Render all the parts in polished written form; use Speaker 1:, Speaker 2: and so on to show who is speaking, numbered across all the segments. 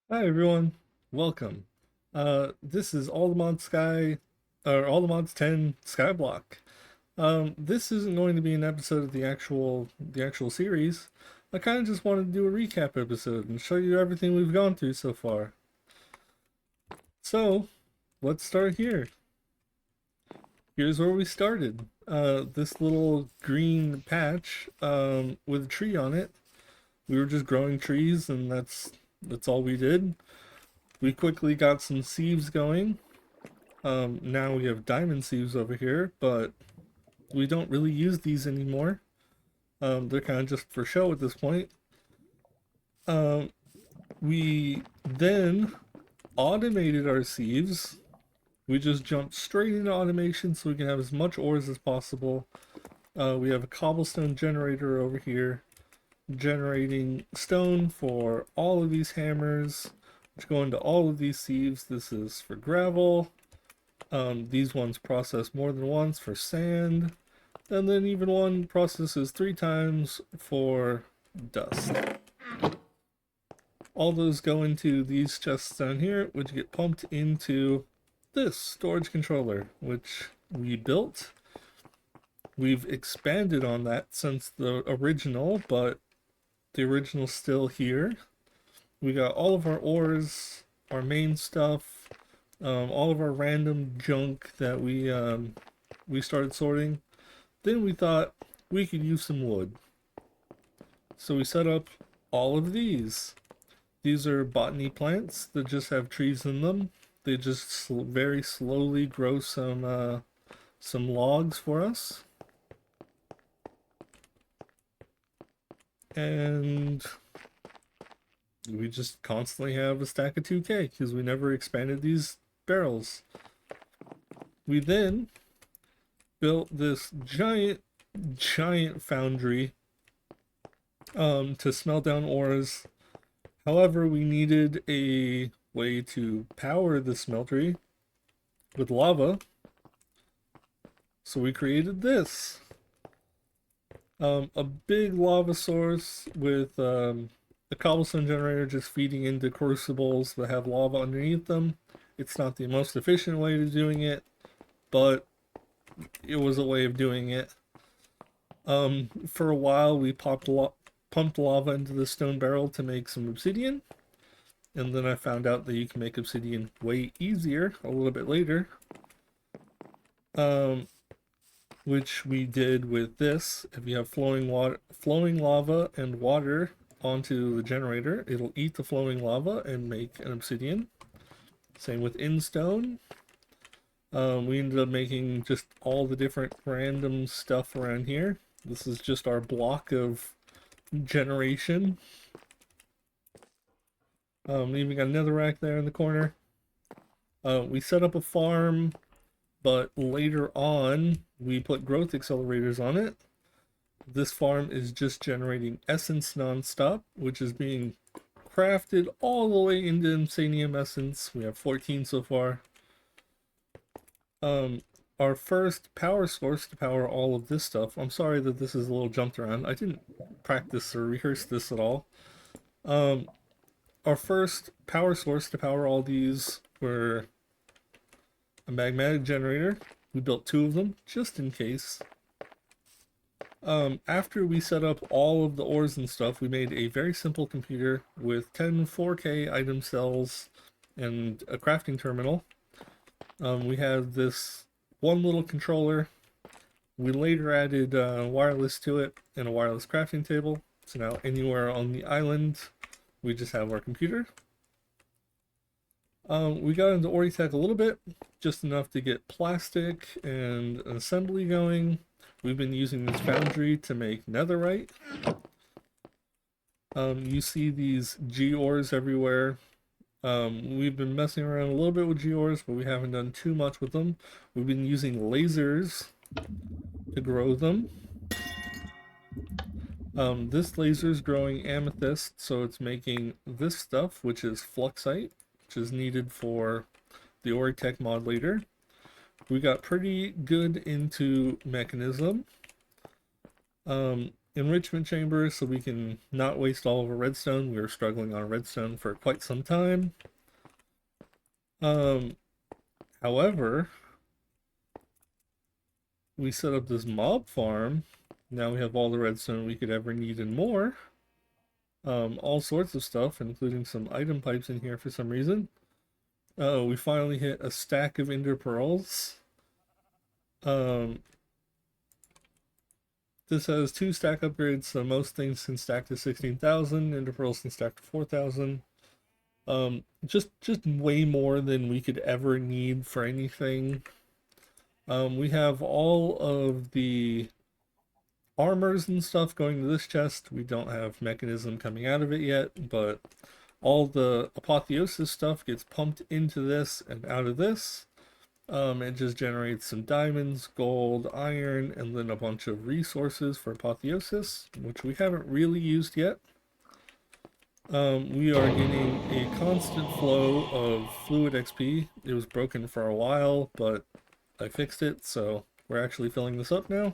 Speaker 1: Hi everyone, welcome. This is All the Mods Sky, or All the Mods 10 Skyblock. This isn't going to be an episode of the actual series. I kind of just wanted to do a recap episode and show you everything we've gone through so far. So, let's start here. Here's where we started. This little green patch with a tree on it. We were just growing trees, and that's all we did. We quickly got some sieves going. Now we have diamond sieves over here, but we don't really use these anymore. They're kind of just for show at this point. Um, we then automated our sieves. We just jumped straight into automation so we can have as much ores as possible. We have a cobblestone generator over here generating stone for all of these hammers, which go into all of these sieves. This is for gravel. These ones process more than once for sand, and then even one processes 3 times for dust. All those go into these chests down here, which get pumped into this storage controller, which we built. We've expanded on that since the original, but the original's still here. We got all of our ores, our main stuff, all of our random junk that we started sorting. Then we thought we could use some wood. So we set up all of these. These are botany plants that just have trees in them. They just very slowly grow some logs for us. And we just constantly have a stack of 2K because we never expanded these barrels. We then built this giant foundry to smelt down ores. However, we needed a way to power the smeltery with lava, so we created this. A big lava source with a cobblestone generator just feeding into crucibles that have lava underneath them. It's not the most efficient way of doing it, but it was a way of doing it. For a while, we pumped lava into the stone barrel to make some obsidian, and then I found out that you can make obsidian way easier a little bit later. Um, which we did with this. If you have flowing lava and water onto the generator, it'll eat the flowing lava and make an obsidian. Same with instone. We ended up making just all the different random stuff around here. This is just our block of generation. Even got another rack there in the corner. We set up a farm, but later on we put growth accelerators on it. This farm is just generating essence nonstop, which is being crafted all the way into Insanium Essence. We have 14 so far. Our first power source to power all of this stuff. I'm sorry that this is a little jumped around. I didn't practice or rehearse this at all. Um, our first power source to power all these were a magmatic generator. We built 2 of them just in case. After we set up all of the ores and stuff, we made a very simple computer with 10 4K item cells and a crafting terminal. We had this one little controller. We later added wireless to it and a wireless crafting table. So now anywhere on the island, we just have our computer. We got into Oritech a little bit, just enough to get plastic and an assembly going. We've been using this foundry to make netherite. You see these G-ores everywhere. We've been messing around a little bit with G-ores, but we haven't done too much with them. We've been using lasers to grow them. This laser is growing amethyst, so it's making this stuff, which is fluxite, which is needed for the Oritech mod later. We got pretty good into mechanism. enrichment chamber so we can not waste all of our redstone. We were struggling on redstone for quite some time. However, we set up this mob farm. Now we have all the redstone we could ever need and more. All sorts of stuff, including some item pipes in here for some reason. We finally hit a stack of ender pearls. This has 2 stack upgrades, so most things can stack to 16,000. Ender pearls can stack to 4,000. Just way more than we could ever need for anything. We have all of the armors and stuff going to this chest. We don't have mechanism coming out of it yet, but all the apotheosis stuff gets pumped into this and out of this. It just generates some diamonds, gold, iron, and then a bunch of resources for apotheosis, which we haven't really used yet. We are getting a constant flow of fluid XP. It was broken for a while, but I fixed it, so we're actually filling this up now.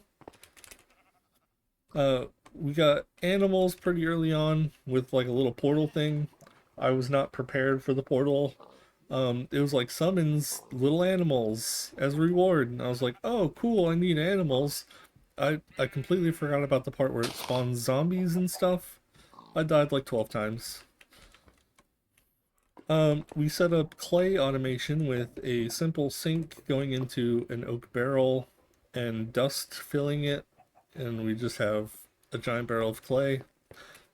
Speaker 1: We got animals pretty early on with like a little portal thing. I was not prepared for the portal. It was like summons little animals as a reward, and I was like, oh cool, I need animals. I completely forgot about the part where it spawns zombies and stuff. I died like 12 times. We set up clay automation with a simple sink going into an oak barrel and dust filling it, and we just have a giant barrel of clay.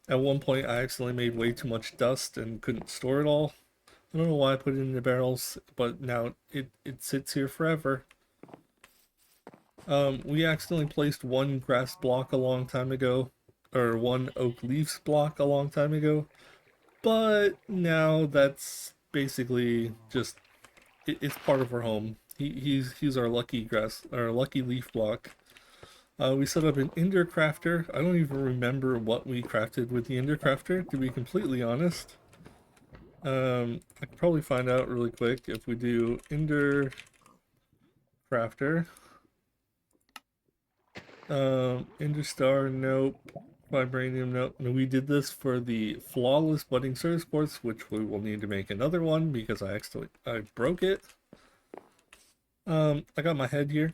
Speaker 1: At one point I accidentally made way too much dust and couldn't store it all. I don't know why I put it in the barrels, but now it sits here forever. We accidentally placed one grass block a long time ago, or one oak leaves block a long time ago, but now that's basically just it's part of our home. He's our lucky grass, our lucky leaf block. We set up an ender crafter. I don't even remember what we crafted with the ender crafter, to be completely honest. I could probably find out really quick if we do ender crafter. Ender star, nope. Vibranium, nope. No, we did this for the flawless budding service quartz, which we will need to make another one because I broke it. I got my head here.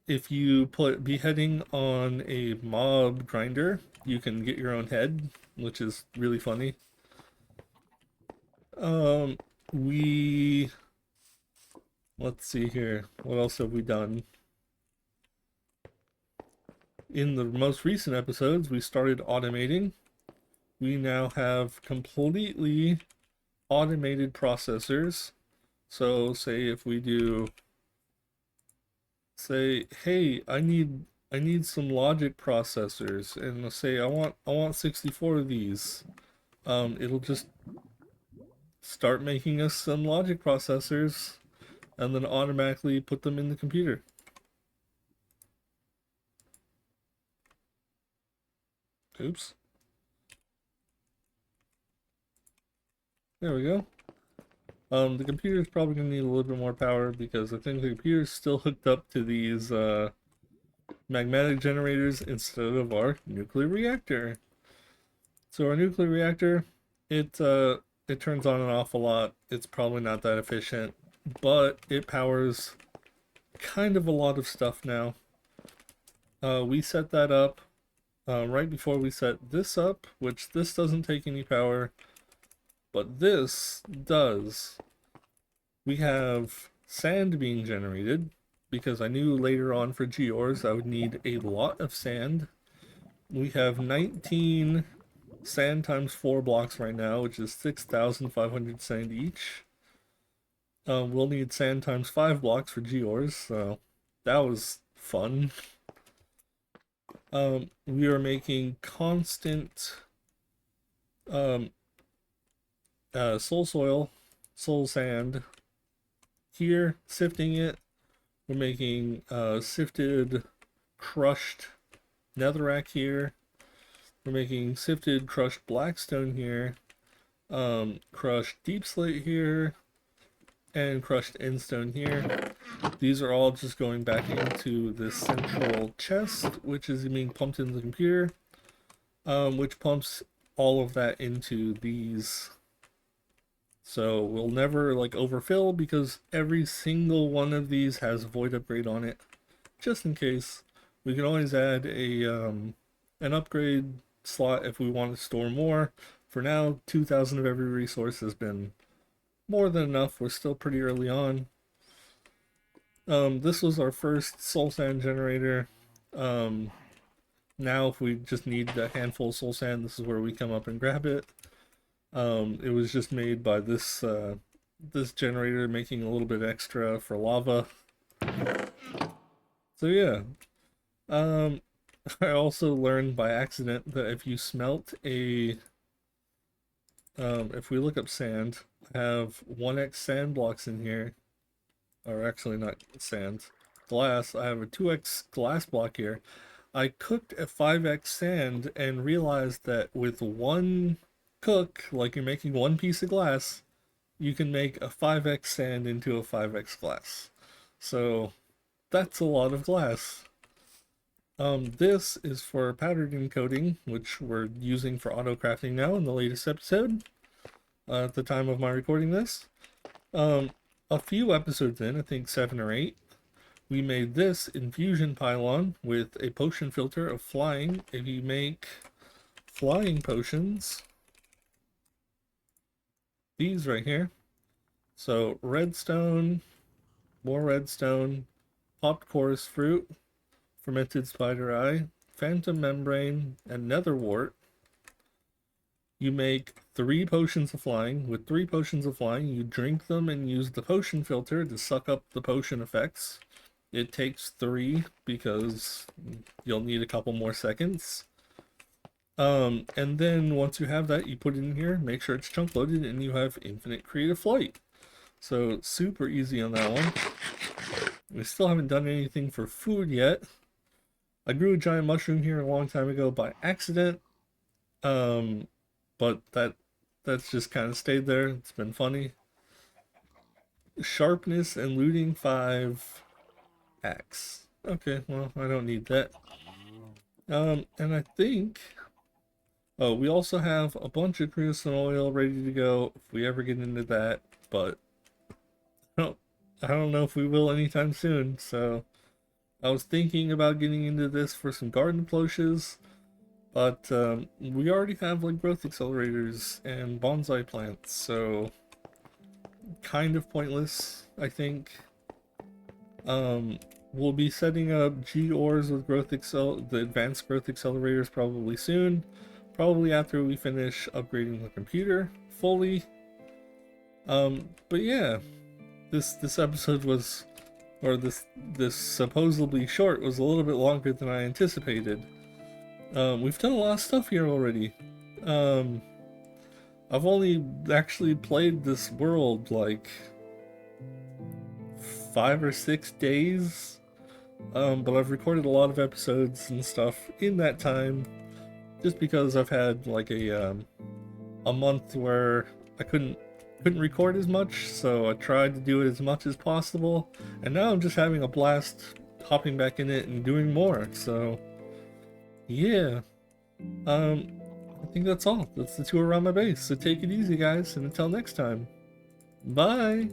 Speaker 1: If you put beheading on a mob grinder, you can get your own head, which is really funny. Let's see here. What else have we done? In the most recent episodes, we started automating. We now have completely automated processors. So say if we do, say, hey, I need some logic processors, and say I want 64 of these. It'll just start making us some logic processors and then automatically put them in the computer. Oops. There we go. The computer's probably gonna need a little bit more power because I think the computer's still hooked up to these magnetic generators instead of our nuclear reactor. So our nuclear reactor, it turns on and off a lot. It's probably not that efficient, but it powers kind of a lot of stuff now. We set that up right before we set this up, which this doesn't take any power, but this does. We have sand being generated because I knew later on for gears I would need a lot of sand. We have 19 sand times 4 blocks right now, which is 6,500 sand each. We'll need sand times 5 blocks for gears, so that was fun. We are making constant soul sand here, sifting it. We're making sifted crushed netherrack here. We're making sifted crushed blackstone here, crushed deep slate here, and crushed endstone here. These are all just going back into this central chest, which is being pumped into the computer, which pumps all of that into these. So we'll never like overfill because every single one of these has a void upgrade on it. Just in case, we can always add a an upgrade slot if we want to store more. For now, 2,000 of every resource has been more than enough. We're still pretty early on. This was our first soul sand generator. Um, Now if we just need a handful of soul sand, this is where we come up and grab it. It was just made by this this generator, making a little bit extra for lava. So yeah. Um, I also learned by accident that if you smelt a if we look up sand, I have 1x sand blocks in here, or actually not sand, glass. I have a 2x glass block here. I cooked a 5x sand and realized that with one cook, like you're making one piece of glass, you can make a 5x sand into a 5x glass. So that's a lot of glass. This is for pattern encoding, which we're using for auto crafting now in the latest episode, at the time of my recording this. A few episodes in, I think 7 or 8, we made this infusion pylon with a potion filter of flying. If you make flying potions, these right here, so redstone, more redstone, popped chorus fruit, fermented spider eye, phantom membrane, and nether wart. You make 3 potions of flying. With 3 potions of flying, you drink them and use the potion filter to suck up the potion effects. It takes 3 because you'll need a couple more seconds. And then once you have that, you put it in here, make sure it's chunk loaded, and you have infinite creative flight. So super easy on that one. We still haven't done anything for food yet. I grew a giant mushroom here a long time ago by accident. But that's just kind of stayed there. It's been funny. Sharpness and looting 5 axe. Okay, well, I don't need that. And I think, oh, we also have a bunch of creosote oil ready to go if we ever get into that, but I don't know if we will anytime soon. So I was thinking about getting into this for some garden cloches, but we already have like growth accelerators and bonsai plants, so kind of pointless, I think. We'll be setting up G-ores with the advanced growth accelerators probably soon. Probably after we finish upgrading the computer fully. But yeah, this episode was, or this supposedly short was a little bit longer than I anticipated. We've done a lot of stuff here already. I've only actually played this world like 5 or 6 days. But I've recorded a lot of episodes and stuff in that time, just because I've had like a month where I couldn't record as much, so I tried to do it as much as possible, and now I'm just having a blast hopping back in it and doing more. So yeah, I think that's all. That's the tour around my base. So take it easy, guys, and until next time, bye.